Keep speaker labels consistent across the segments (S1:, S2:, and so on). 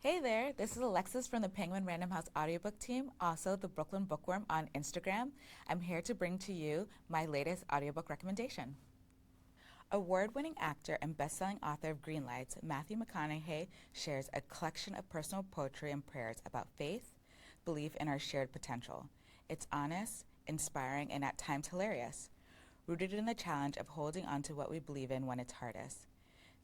S1: Hey there, this is Alexis from the Penguin Random House Audiobook team, also the Brooklyn Bookworm on Instagram. I'm here to bring to you my latest audiobook recommendation. Award-winning actor and best-selling author of Greenlights, Matthew McConaughey shares a collection of personal poetry and prayers about faith, belief in our shared potential. It's honest, inspiring, and at times hilarious, rooted in the challenge of holding on to what we believe in when it's hardest.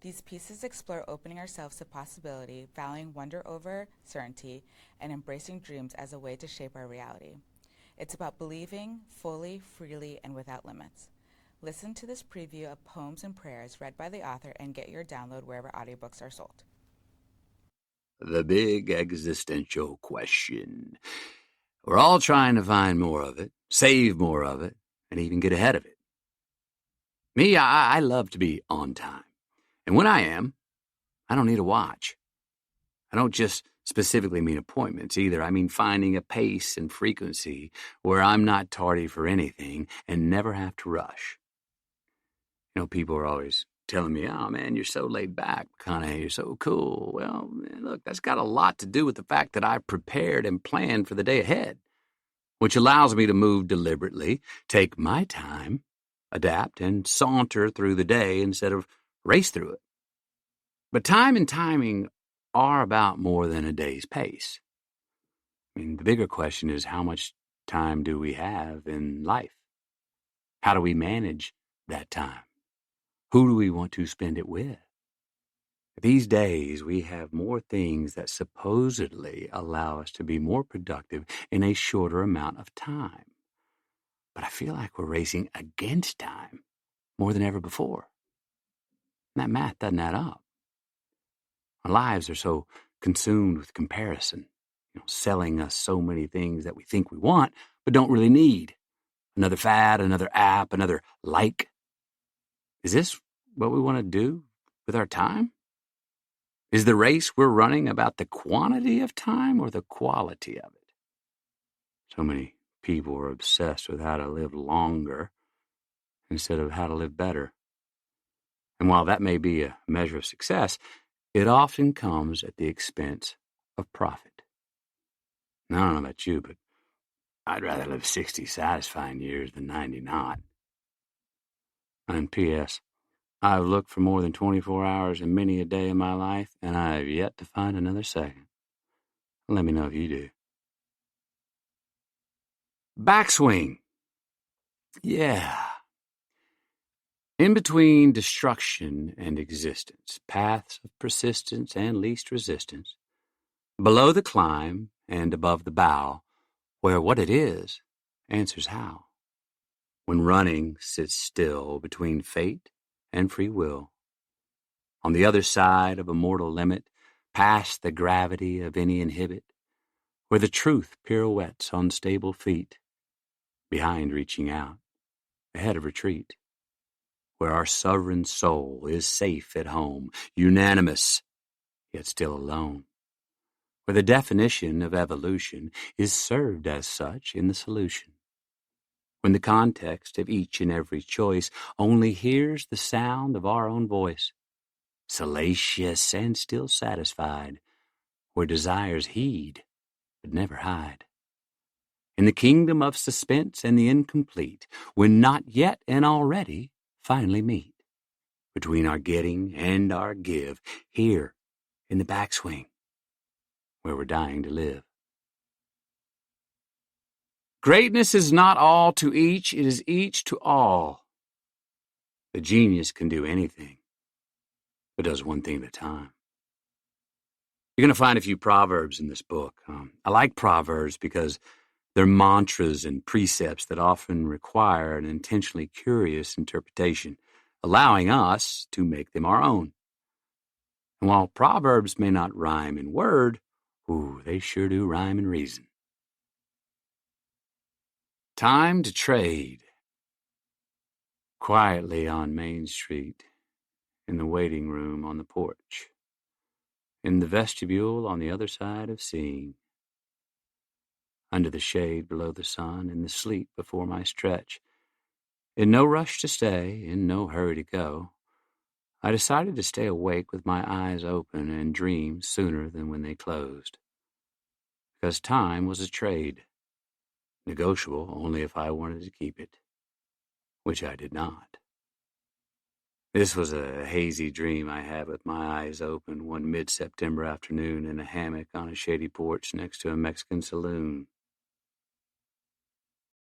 S1: These pieces explore opening ourselves to possibility, valuing wonder over certainty, and embracing dreams as a way to shape our reality. It's about believing fully, freely, and without limits. Listen to this preview of poems and prayers read by the author and get your download wherever audiobooks are sold.
S2: The big existential question. We're all trying to find more of it, save more of it, and even get ahead of it. Me, I love to be on time. And when I am, I don't need a watch. I don't just specifically mean appointments either. I mean finding a pace and frequency where I'm not tardy for anything and never have to rush. People are always telling me, oh man, you're so laid back, McConaughey, you're so cool. Well, look, that's got a lot to do with the fact that I've prepared and planned for the day ahead, which allows me to move deliberately, take my time, adapt, and saunter through the day instead of race through it. But time and timing are about more than a day's pace. The bigger question is, how much time do we have in life? How do we manage that time? Who do we want to spend it with? These days, we have more things that supposedly allow us to be more productive in a shorter amount of time. But I feel like we're racing against time more than ever before. And that math doesn't add up. Our lives are so consumed with comparison, selling us so many things that we think we want, but don't really need. Another fad, another app, another like. Is this what we want to do with our time? Is the race we're running about the quantity of time or the quality of it? So many people are obsessed with how to live longer instead of how to live better. And while that may be a measure of success, it often comes at the expense of profit. Now, I don't know about you, but I'd rather live 60 satisfying years than 90 not. And P.S., I've looked for more than 24 hours in many a day of my life, and I have yet to find another second. Let me know if you do. Backswing. Yeah. In between destruction and existence, paths of persistence and least resistance, below the climb and above the bow, where what it is answers how. When running sits still between fate and free will, on the other side of a mortal limit, past the gravity of any inhibit, where the truth pirouettes on stable feet, behind reaching out, ahead of retreat, where our sovereign soul is safe at home, unanimous, yet still alone, where the definition of evolution is served as such in the solution, when the context of each and every choice only hears the sound of our own voice, salacious and still satisfied, where desires heed but never hide. In the kingdom of suspense and the incomplete, when not yet and already finally meet, between our getting and our give, here in the backswing, where we're dying to live. Greatness is not all to each, it is each to all. The genius can do anything, but does one thing at a time. You're going to find a few proverbs in this book. I like proverbs because they're mantras and precepts that often require an intentionally curious interpretation, allowing us to make them our own. And while proverbs may not rhyme in word, they sure do rhyme in reason. Time to trade. Quietly on Main Street, in the waiting room on the porch, in the vestibule on the other side of seeing, under the shade below the sun, in the sleep before my stretch, in no rush to stay, in no hurry to go, I decided to stay awake with my eyes open and dream sooner than when they closed. Because time was a trade, negotiable only if I wanted to keep it, which I did not. This was a hazy dream I had with my eyes open one mid-September afternoon in a hammock on a shady porch next to a Mexican saloon.